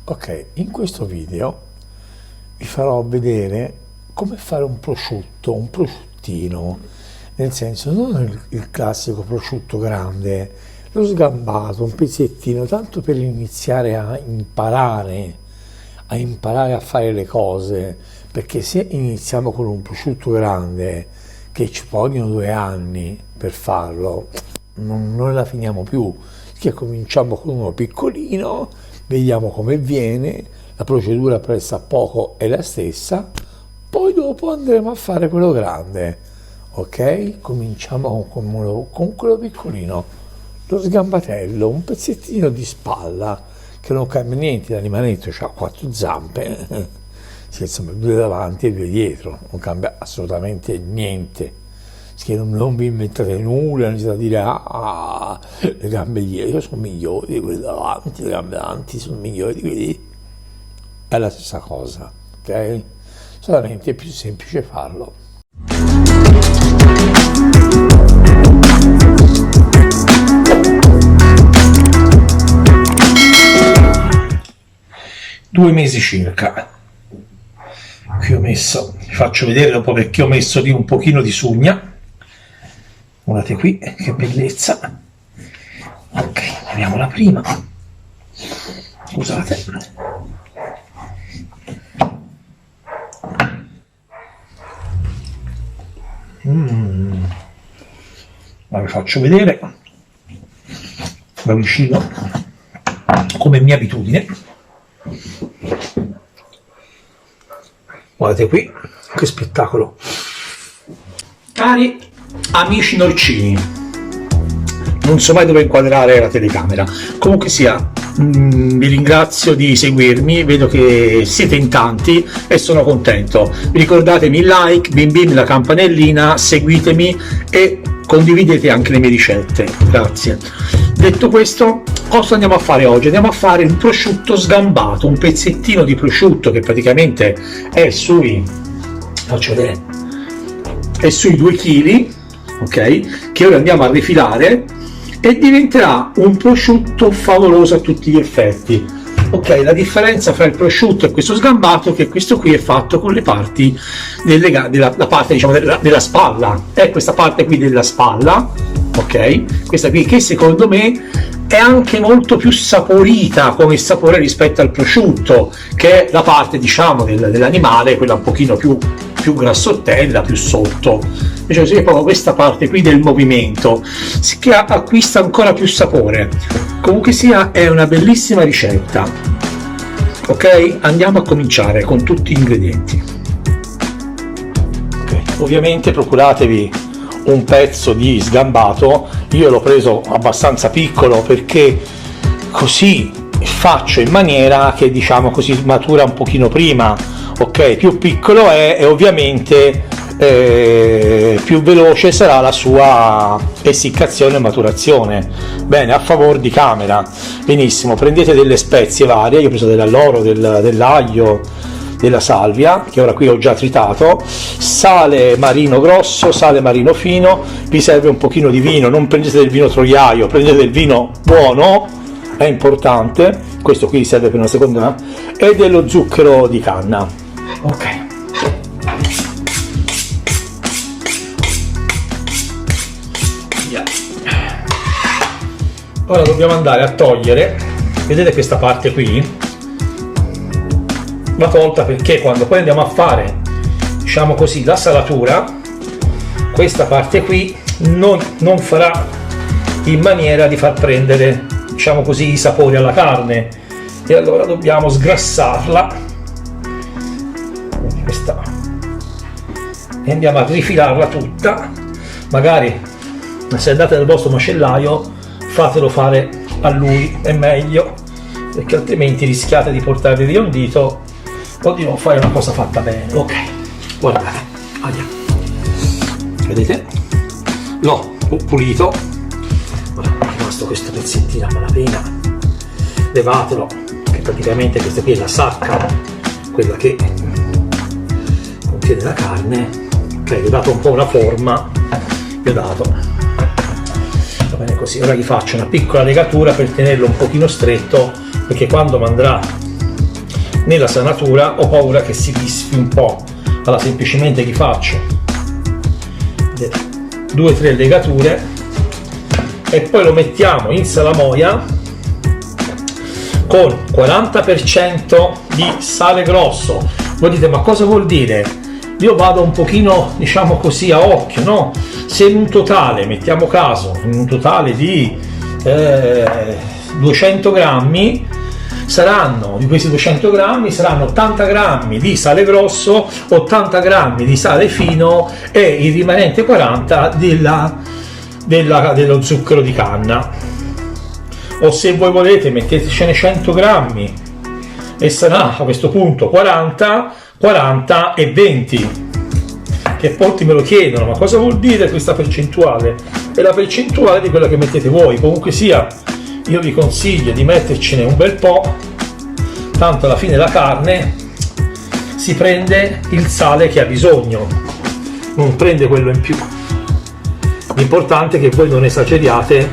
Ok, in questo video vi farò vedere come fare un prosciutto, un prosciuttino, nel senso non il classico prosciutto grande, lo sgambato, un pezzettino, tanto per iniziare a imparare a fare le cose, perché se iniziamo con un prosciutto grande che ci vogliono 2 anni per farlo, non la finiamo più, che cominciamo con uno piccolino, vediamo come viene, la procedura pressa poco è la stessa, poi dopo andremo a fare quello grande, ok? Cominciamo con quello piccolino, lo sgambatello, un pezzettino di spalla, che non cambia niente, l'animaletto ha 4 zampe, sì, insomma 2 davanti e 2 dietro, non cambia assolutamente niente. Che non vi inventate nulla, non a dire le gambe dietro sono migliori di quelle davanti, le gambe davanti sono migliori di quelli. È la stessa cosa, ok? Solamente è più semplice farlo. Due mesi circa. Qui ho messo, vi faccio vedere dopo perché ho messo lì un pochino di sugna. Guardate qui, che bellezza. Ok, vediamo la prima. Scusate. Ma vi faccio vedere da vicino, come mia abitudine. Guardate qui, che spettacolo. Cari amici norcini, non so mai dove inquadrare la telecamera, comunque sia, vi ringrazio di seguirmi, vedo che siete in tanti e sono contento. Ricordatemi il like, bim bim, la campanellina, seguitemi e condividete anche le mie ricette, grazie. Detto questo, cosa andiamo a fare oggi? Andiamo a fare un prosciutto sgambato, un pezzettino di prosciutto che praticamente è sui, faccio vedere, è sui 2 kg, ok? Che ora andiamo a rifilare e diventerà un prosciutto favoloso a tutti gli effetti. Ok, la differenza fra il prosciutto e questo sgambato è che questo qui è fatto con le parti della parte, diciamo, della spalla. È questa parte qui della spalla, ok? Questa qui che secondo me è anche molto più saporita come sapore rispetto al prosciutto, che è la parte, diciamo, dell'animale, quella un pochino più grassottella, più sotto. Invece c'è proprio questa parte qui del movimento che acquista ancora più sapore. Comunque sia, è una bellissima ricetta. Ok, andiamo a cominciare con tutti gli ingredienti. Okay. Ovviamente procuratevi un pezzo di sgambato, io l'ho preso abbastanza piccolo perché così faccio in maniera che, diciamo così, matura un pochino prima. Ok, più piccolo è e ovviamente più veloce sarà la sua essiccazione e maturazione. Bene, a favor di camera. Benissimo, prendete delle spezie varie, io ho preso dell'alloro, dell'aglio, della salvia, che ora qui ho già tritato, sale marino grosso, sale marino fino, vi serve un pochino di vino, non prendete del vino troiaio, prendete del vino buono, è importante, questo qui serve per una seconda, e dello zucchero di canna. Ok. Ora dobbiamo andare a togliere, vedete questa parte qui? Va tolta perché quando poi andiamo a fare, diciamo così, la salatura, questa parte qui non farà in maniera di far prendere, diciamo così, i sapori alla carne, e allora dobbiamo sgrassarla, questa, e andiamo a rifilarla tutta. Magari se andate dal vostro macellaio fatelo fare a lui, è meglio, perché altrimenti rischiate di portarvi via un dito o di non fare una cosa fatta bene. Ok, guardate, andiamo, vedete, l'ho pulito, ora è rimasto questo pezzettino a malapena, levatelo, che praticamente questa qui è la sacca, quella che contiene la carne. Ok, gli ho dato un po' una forma, gli ho dato, va bene così. Ora gli faccio una piccola legatura per tenerlo un pochino stretto, perché quando andrà nella sanatura ho paura che si disfi un po'. Allora semplicemente gli faccio 2 o 3 legature e poi lo mettiamo in salamoia con 40% di sale grosso. Voi dite, ma cosa vuol dire? Io vado un pochino, diciamo così, a occhio, no? Se in un totale, mettiamo caso, in un totale di 200 grammi, saranno, di questi 200 grammi, saranno 80 grammi di sale grosso, 80 grammi di sale fino e il rimanente 40 dello zucchero di canna. O se voi volete mettetecene 100 grammi e sarà a questo punto 40, 40 e 20. Che molti me lo chiedono, ma cosa vuol dire questa percentuale? È la percentuale di quella che mettete voi. Comunque sia, io vi consiglio di mettercene un bel po', tanto alla fine la carne si prende il sale che ha bisogno, non prende quello in più. L'importante è che voi non esageriate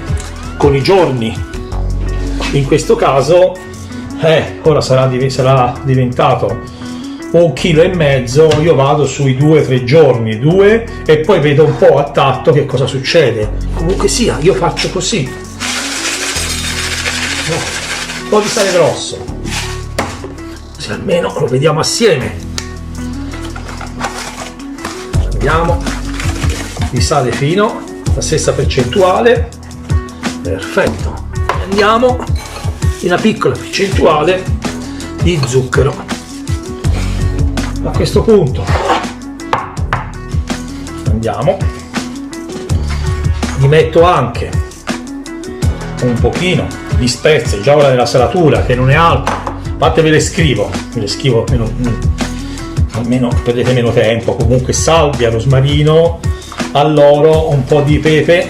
con i giorni. In questo caso ora sarà diventato 1,5 kg, io vado sui 2-3 giorni, 2, e poi vedo un po' a tatto che cosa succede. Comunque sia, io faccio così, un po' di sale grosso, così almeno lo vediamo assieme. Andiamo di sale fino, la stessa percentuale, perfetto. Andiamo in una piccola percentuale di zucchero. A questo punto andiamo, gli metto anche un pochino di spezie già ora nella salatura, che non è altro, a parte ve le scrivo almeno perdete meno tempo. Comunque salvia, rosmarino, alloro, un po' di pepe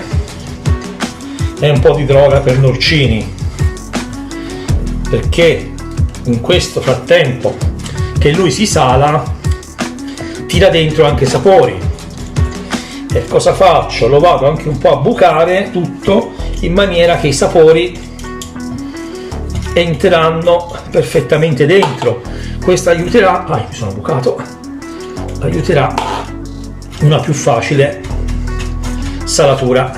e un po' di droga per norcini, perché in questo frattempo che lui si sala tira dentro anche sapori. E cosa faccio? Lo vado anche un po' a bucare tutto in maniera che i sapori entreranno perfettamente dentro. Questo aiuterà, mi sono bucato, aiuterà una più facile salatura.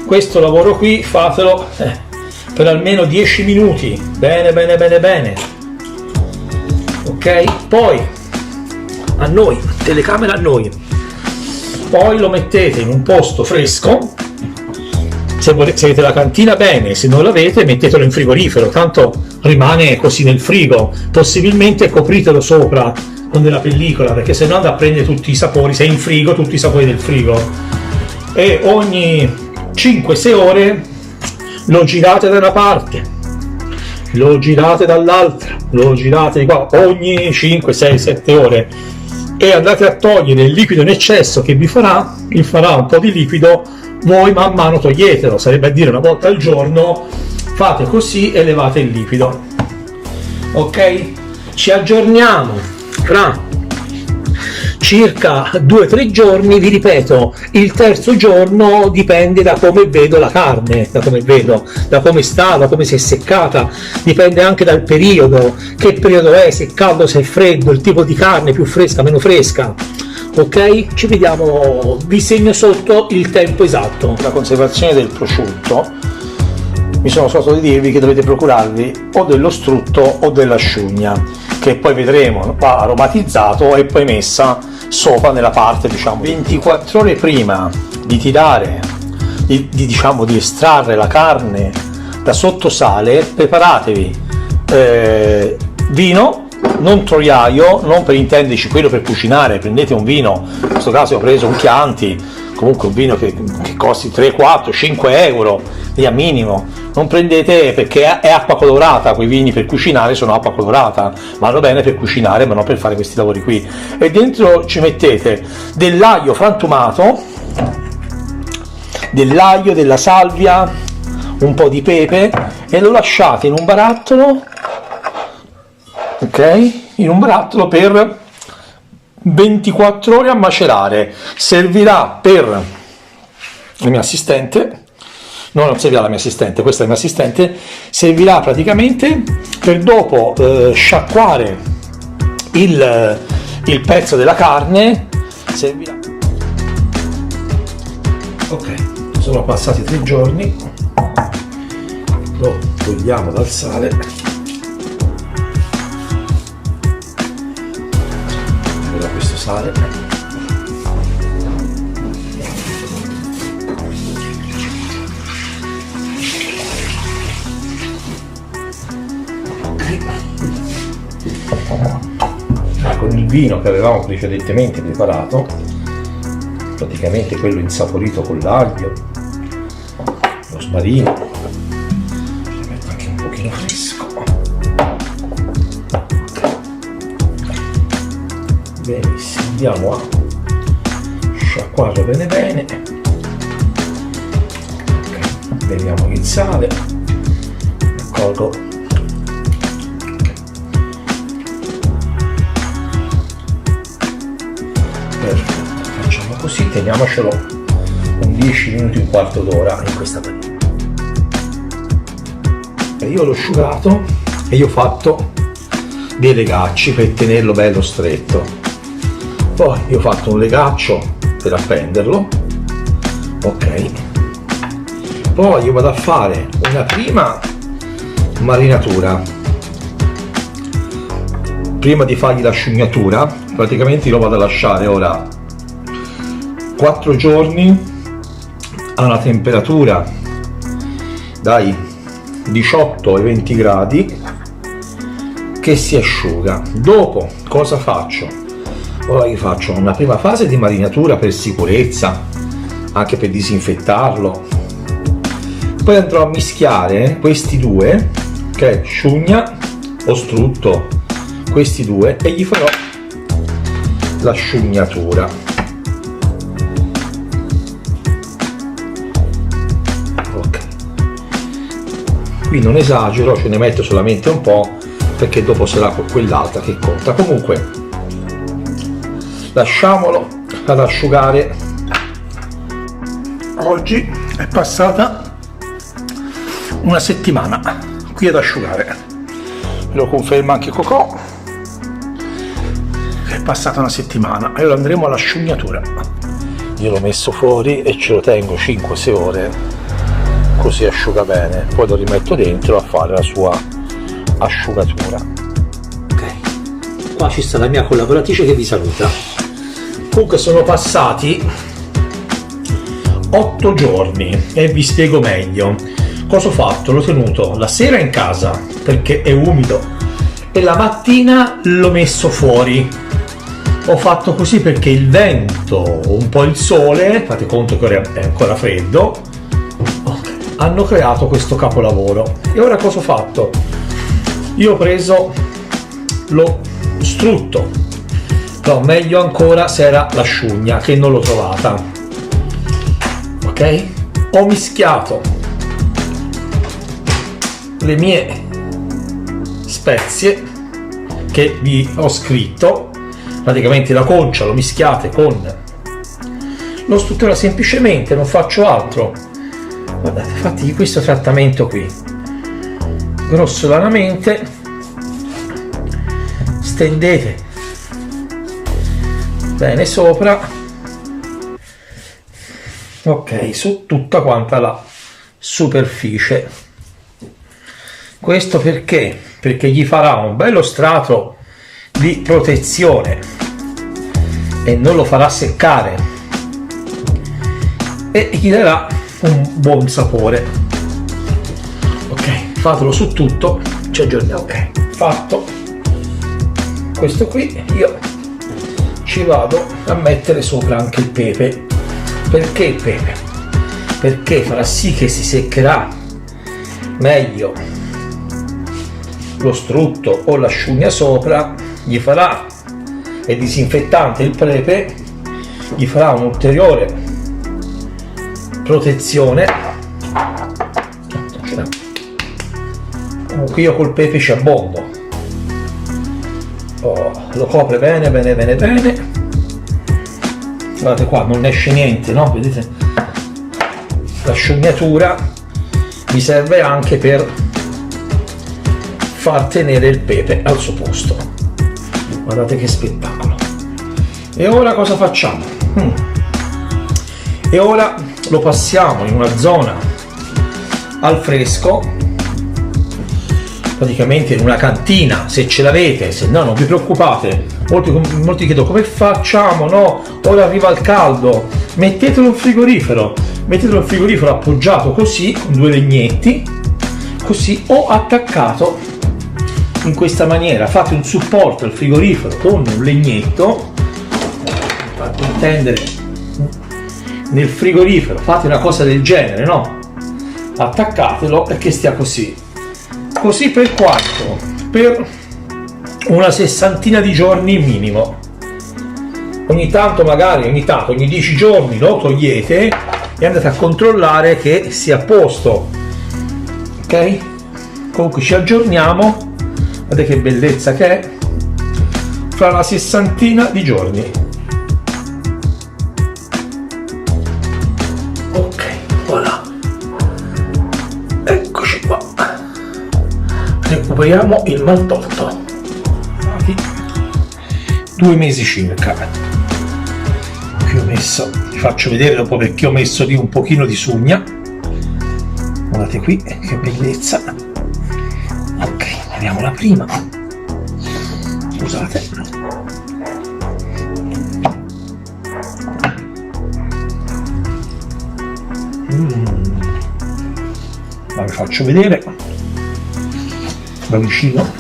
Questo lavoro qui fatelo per almeno 10 minuti, bene bene bene bene, ok? Poi a noi, telecamera a noi, poi lo mettete in un posto fresco. Se avete la cantina bene, se non l'avete mettetelo in frigorifero, tanto rimane così nel frigo. Possibilmente copritelo sopra con della pellicola, perché se no andrà a prendere tutti i sapori, se è in frigo, tutti i sapori del frigo. E ogni 5-6 ore lo girate da una parte, lo girate dall'altra, lo girate di qua, ogni 5-6-7 ore, e andate a togliere il liquido in eccesso che vi farà un po' di liquido. Voi man mano toglietelo, sarebbe a dire una volta al giorno fate così e levate il liquido. Ok? Ci aggiorniamo fra circa 2-3 giorni, vi ripeto, il terzo giorno dipende da come vedo la carne, da come sta, da come si è seccata, dipende anche dal periodo, che periodo è, se è caldo, se è freddo, il tipo di carne, più fresca, meno fresca. Ok? Ci vediamo, vi segno sotto il tempo esatto. La conservazione del prosciutto, mi sono scordato di dirvi che dovete procurarvi o dello strutto o della sciugna, che poi vedremo va aromatizzato e poi messa sopra nella parte, diciamo, 24 ore prima di tirare, di estrarre la carne da sottosale. Preparatevi vino, non troiaio, non per intenderci quello per cucinare, prendete un vino, in questo caso ho preso un Chianti, comunque un vino che costi 3, 4, 5 euro via minimo. Non prendete, perché è acqua colorata, quei vini per cucinare sono acqua colorata, vanno bene per cucinare ma non per fare questi lavori qui. E dentro ci mettete dell'aglio frantumato, dell'aglio, della salvia, un po' di pepe, e lo lasciate in un barattolo, ok? In un barattolo per 24 ore a macerare. Servirà per il mio assistente, no, non servirà la mia assistente, questa è la mia assistente, servirà praticamente per dopo sciacquare il pezzo della carne, servirà. Ok, sono passati 3 giorni, lo togliamo dal sale, da questo sale. Con il vino che avevamo precedentemente preparato, praticamente quello insaporito con l'aglio, lo smarino, ci metto anche un pochino fresco. Benissimo, andiamo a sciacquarlo bene bene. Okay. Vediamo il sale, accorgo. Perfetto, facciamo così, teniamocelo un 10 minuti, un quarto d'ora in questa padella. E io l'ho asciugato e io ho fatto dei legacci per tenerlo bello stretto. Poi io ho fatto un legaccio per appenderlo, ok. Poi io vado a fare una prima marinatura. Prima di fargli la sciugnatura, praticamente lo vado a lasciare ora 4 giorni a una temperatura dai 18 ai 20 gradi che si asciuga. Dopo cosa faccio? Ora io faccio una prima fase di marinatura per sicurezza, anche per disinfettarlo. Poi andrò a mischiare questi due, che è sciugna o strutto, questi due, e gli farò la sciugnatura. Ok, qui non esagero, ce ne metto solamente un po' perché dopo sarà quell'altra che conta. Comunque lasciamolo ad asciugare. Oggi è passata una settimana qui ad asciugare, me lo conferma anche Cocò, è passata una settimana e ora andremo alla sciugnatura. Io l'ho messo fuori e ce lo tengo 5-6 ore, così asciuga bene, poi lo rimetto dentro a fare la sua asciugatura. Ok, qua ci sta la mia collaboratrice che vi saluta. Comunque sono passati 8 giorni e vi spiego meglio. Cosa ho fatto? L'ho tenuto la sera in casa perché è umido e la mattina l'ho messo fuori. Ho fatto così perché il vento, un po' il sole, fate conto che ora è ancora freddo, hanno creato questo capolavoro. E ora cosa ho fatto? Io ho preso lo strutto, no, meglio ancora se era la sciugna, che non l'ho trovata. Ok? Ho mischiato le mie spezie che vi ho scritto, praticamente la concia lo mischiate con lo struttura, semplicemente non faccio altro. Guardate, fatti questo trattamento qui, grossolanamente stendete bene sopra, ok, su tutta quanta la superficie. Questo perché? Perché gli farà un bello strato di protezione e non lo farà seccare e gli darà un buon sapore. Ok, fatelo su tutto, ci aggiorniamo. Ok, fatto questo qui, io ci vado a mettere sopra anche il pepe. Perché il pepe? Perché farà sì che si seccherà meglio lo strutto o la sciugna sopra, gli farà, è disinfettante il pepe, gli farà un'ulteriore protezione. Comunque io col pepe ci abbondo, lo copre bene bene bene bene. Guardate qua, non esce niente, no? Vedete la sciugnatura mi serve anche per far tenere il pepe al suo posto. Guardate che spettacolo. E ora cosa facciamo? E ora lo passiamo in una zona al fresco, praticamente in una cantina, se ce l'avete, se no non vi preoccupate. Molti chiedono come facciamo, no? Ora arriva il caldo, mettetelo in frigorifero, appoggiato così con due legnetti, così, o attaccato in questa maniera. Fate un supporto al frigorifero con un legnetto, fate intendere nel frigorifero, fate una cosa del genere, no? Attaccatelo e che stia così per quanto? Per una 60ina di giorni minimo. Ogni tanto, ogni 10 giorni lo togliete e andate a controllare che sia a posto, ok? Comunque ci aggiorniamo, guardate che bellezza che è, fra una 60ina di giorni. Ok, voilà, eccoci qua, recuperiamo il mal tolto. 2 mesi circa. Qui ho messo, vi faccio vedere dopo perché ho messo lì un pochino di sugna. Guardate qui che bellezza. Ok, vediamo la prima. Scusate. Ma vi faccio vedere da vicino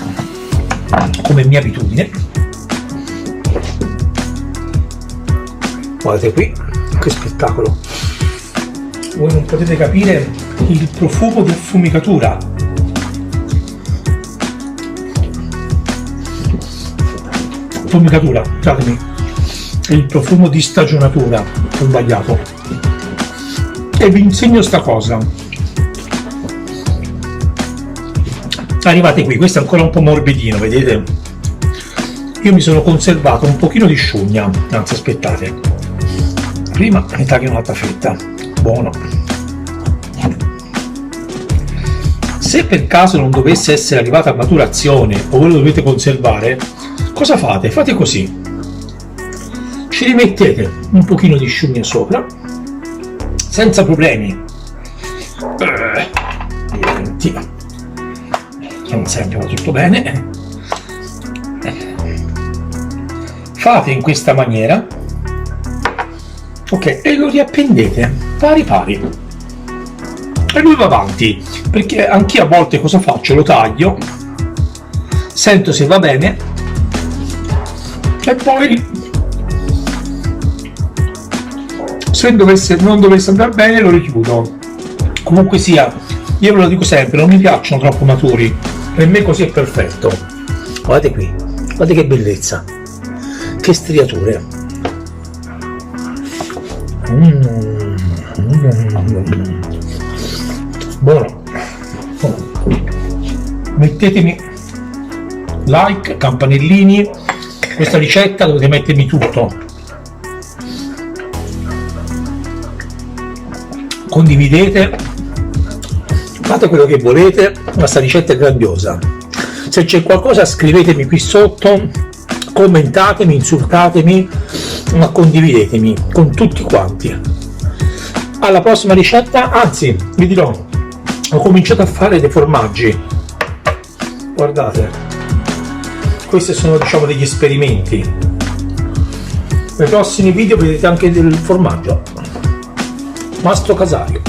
come è mia abitudine. Guardate qui che spettacolo. Voi non potete capire il profumo di affumicatura. Scusatemi, il profumo di stagionatura, ho sbagliato. E vi insegno sta cosa. Arrivate qui, questo è ancora un po' morbidino, vedete? Io mi sono conservato un pochino di sciugna, anzi aspettate, prima ne taglio un'altra fetta. Buono. Se per caso non dovesse essere arrivata a maturazione o voi lo dovete conservare, cosa fate? Fate così, ci rimettete un pochino di sciugna sopra senza problemi. Non sempre va tutto bene. Fate in questa maniera, ok, e lo riappendete pari pari e lui va avanti, perché anch'io a volte cosa faccio? Lo taglio, sento se va bene e poi se non dovesse andare bene lo richiudo. Comunque sia, io ve lo dico sempre, non mi piacciono troppo maturi, per me così è perfetto. Guardate qui, guardate che bellezza, che striature. Buono. Mettetemi like, campanellini, questa ricetta dovete mettermi tutto, condividete, fate quello che volete, questa ricetta è grandiosa. Se c'è qualcosa scrivetemi qui sotto, commentatemi, insultatemi, ma condividetemi con tutti quanti. Alla prossima ricetta, anzi vi dirò, ho cominciato a fare dei formaggi, guardate, questi sono diciamo degli esperimenti. Nei prossimi video vedrete anche del formaggio Mastro Casario.